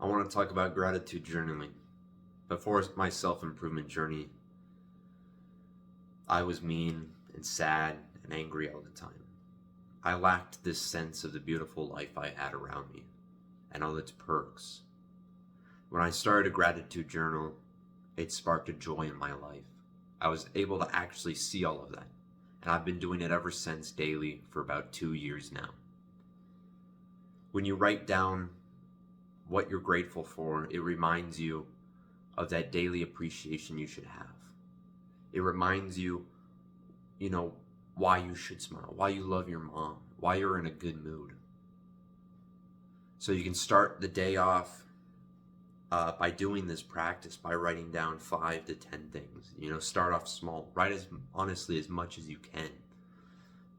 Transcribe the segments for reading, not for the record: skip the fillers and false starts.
I want to talk about gratitude journaling. Before my self-improvement journey, I was mean and sad and angry all the time. I lacked this sense of the beautiful life I had around me and all its perks. When I started a gratitude journal, it sparked a joy in my life. I was able to actually see all of that, and I've been doing it ever since daily for about 2 years now. When you write down what you're grateful for, it reminds you of that daily appreciation you should have. It reminds you, why you should smile, why you love your mom, why you're in a good mood. So you can start the day off by doing this practice, by writing down 5 to 10 things. Start off small, write honestly as much as you can.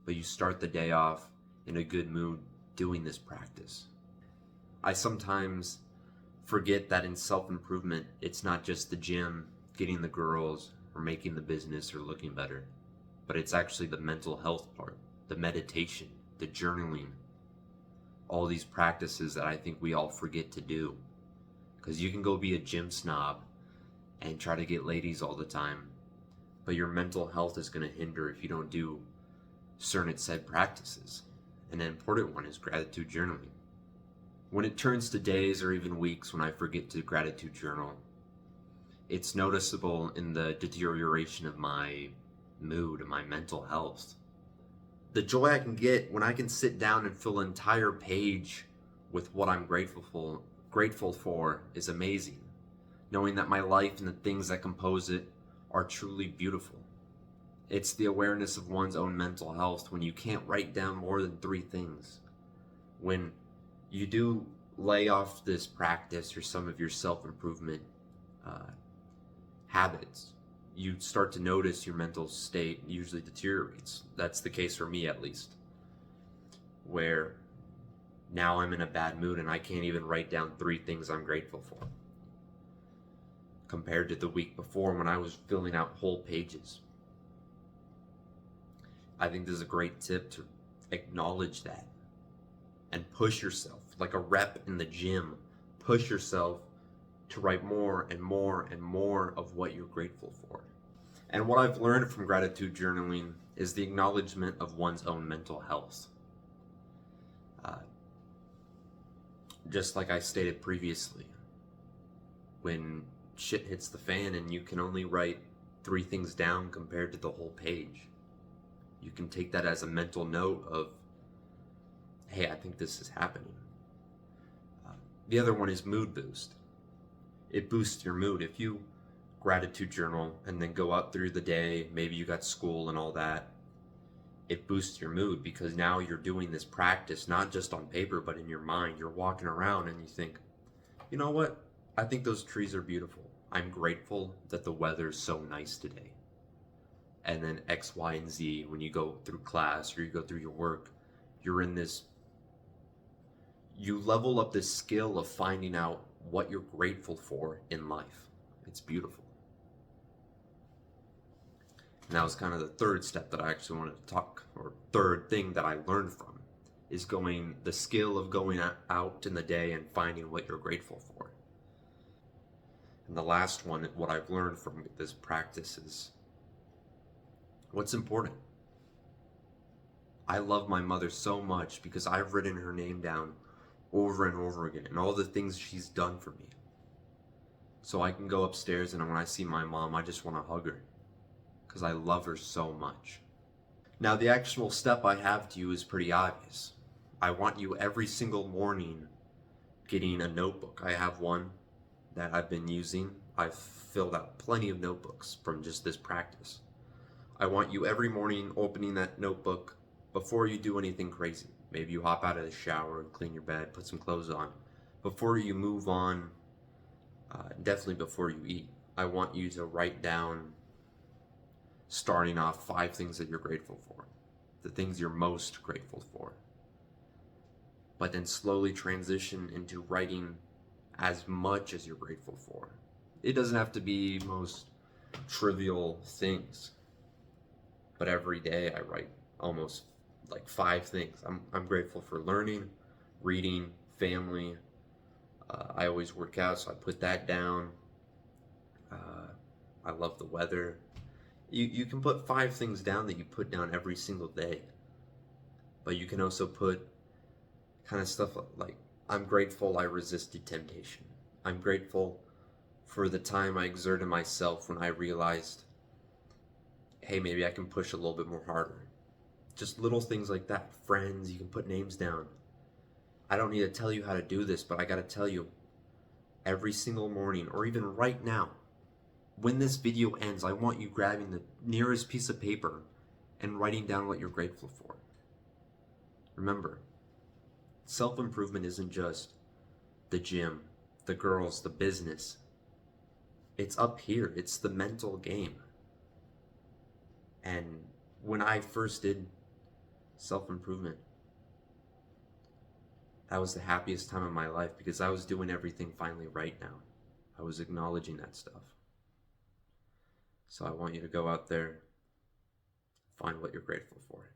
But you start the day off in a good mood doing this practice. I sometimes forget that in self-improvement, it's not just the gym, getting the girls, or making the business, or looking better. But it's actually the mental health part, the meditation, the journaling, all these practices that I think we all forget to do. Because you can go be a gym snob and try to get ladies all the time, but your mental health is going to hinder if you don't do certain said practices. And an important one is gratitude journaling. When it turns to days or even weeks when I forget to gratitude journal, it's noticeable in the deterioration of my mood and my mental health. The joy I can get when I can sit down and fill an entire page with what I'm grateful for is amazing. Knowing that my life and the things that compose it are truly beautiful. It's the awareness of one's own mental health when you can't write down more than 3 things. When you do lay off this practice or some of your self-improvement habits, you start to notice your mental state usually deteriorates. That's the case for me, at least, where now I'm in a bad mood and I can't even write down 3 things I'm grateful for, compared to the week before when I was filling out whole pages. I think this is a great tip to acknowledge that and push yourself like a rep in the gym. Push yourself to write more and more and more of what you're grateful for. And what I've learned from gratitude journaling is the acknowledgement of one's own mental health. Just like I stated previously, when shit hits the fan and you can only write 3 things down compared to the whole page, you can take that as a mental note of, hey, I think this is happening. The other one is mood boost. It boosts your mood. If you gratitude journal and then go out through the day, maybe you got school and all that, it boosts your mood because now you're doing this practice not just on paper but in your mind. You're walking around and you think, you know what? I think those trees are beautiful. I'm grateful that the weather's so nice today. And then X, Y, and Z, when you go through class or you go through your work, you're in this, you level up this skill of finding out what you're grateful for in life. It's beautiful. And that was kind of the third step that I actually wanted to talk, or third thing that I learned from, is the skill of going out in the day and finding what you're grateful for. And the last one, what I've learned from this practice is what's important. I love my mother so much because I've written her name down over and over again and all the things she's done for me. So I can go upstairs and when I see my mom, I just want to hug her because I love her so much. Now the actual step I have to you is pretty obvious. I want you every single morning getting a notebook. I have one that I've been using. I've filled out plenty of notebooks from just this practice. I want you every morning opening that notebook before you do anything crazy. Maybe you hop out of the shower, clean your bed, put some clothes on. Before you move on, definitely before you eat, I want you to write down, starting off, 5 things that you're grateful for, the things you're most grateful for. But then slowly transition into writing as much as you're grateful for. It doesn't have to be most trivial things, but every day I write almost like 5 things. I'm grateful for learning, reading, family, I always work out, so I put that down. Uh, I love the weather. You can put 5 things down that you put down every single day, but you can also put kind of stuff like, I'm grateful I resisted temptation. I'm grateful for the time I exerted myself when I realized, hey, maybe I can push a little bit more harder. Just little things like that. Friends, you can put names down. I don't need to tell you how to do this, but I gotta tell you, every single morning, or even right now, when this video ends, I want you grabbing the nearest piece of paper and writing down what you're grateful for. Remember, self-improvement isn't just the gym, the girls, the business. It's up here. It's the mental game. And when I first did self-improvement, that was the happiest time of my life because I was doing everything finally right now. I was acknowledging that stuff. So I want you to go out there, find what you're grateful for.